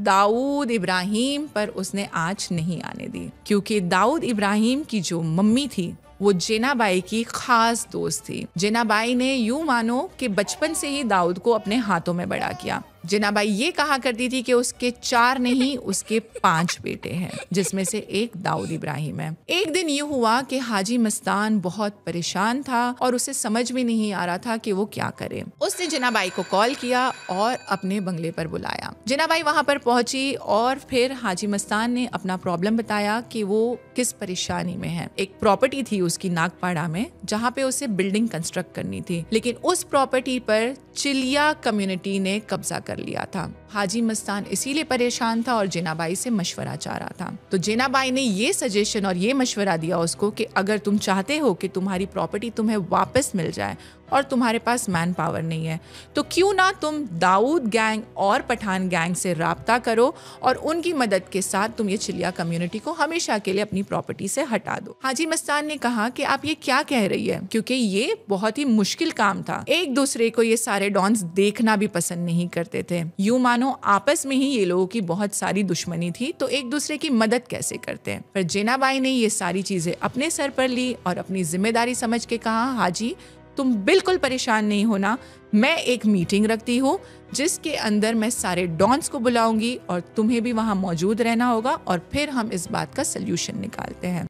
दाऊद इब्राहिम पर उसने आँच नहीं आने दी, क्योंकि दाऊद इब्राहिम की जो मम्मी थी वो जेनाबाई की खास दोस्त थी। जेनाबाई ने यूं मानो कि बचपन से ही दाऊद को अपने हाथों में बड़ा किया। जेनाबाई ये कहा करती थी कि उसके 4 नहीं उसके 5 बेटे हैं, जिसमें से एक दाऊद इब्राहिम है। एक दिन ये हुआ कि हाजी मस्तान बहुत परेशान था और उसे समझ में नहीं आ रहा था कि वो क्या करे। उसने जेनाबाई को कॉल किया और अपने बंगले पर बुलाया। जेनाबाई वहां पर पहुंची और फिर हाजी मस्तान ने अपना प्रॉब्लम बताया कि वो किस परेशानी में है। एक प्रॉपर्टी थी उसकी नागपाड़ा में, जहाँ पे उसे बिल्डिंग कंस्ट्रक्ट करनी थी, लेकिन उस प्रॉपर्टी पर चिलिया कम्युनिटी ने कब्जा कर लिया था। हाजी मस्तान इसीलिए परेशान था और जेनाबाई से मशवरा चाह रहा था। तो जेनाबाई ने ये सजेशन और ये मशवरा दिया उसको कि अगर तुम चाहते हो कि तुम्हारी प्रॉपर्टी तुम्हें वापस मिल जाए और तुम्हारे पास मैन पावर नहीं है, तो क्यों ना तुम दाऊद गैंग और पठान गैंग से राब्ता करो और उनकी मदद के साथ तुम ये चिलिया कम्युनिटी को हमेशा के लिए अपनी प्रॉपर्टी से हटा दो। हाजी मस्तान ने कहा कि आप ये क्या कह रही है, क्योंकि ये बहुत ही मुश्किल काम था। एक दूसरे को ये सारे डॉन्स देखना भी पसंद नहीं करते थे। यूं मानो आपस में ही ये लोगों की बहुत सारी दुश्मनी थी, तो एक दूसरे की मदद कैसे करते हैं। पर जेनाबाई ने ये सारी चीजें अपने सर पर ली और अपनी जिम्मेदारी समझ के कहा, हाजी तुम बिल्कुल परेशान नहीं होना, मैं एक मीटिंग रखती हूँ जिसके अंदर मैं सारे डॉन्स को बुलाऊंगी और तुम्हें भी वहां मौजूद रहना होगा और फिर हम इस बात का सल्यूशन निकालते हैं।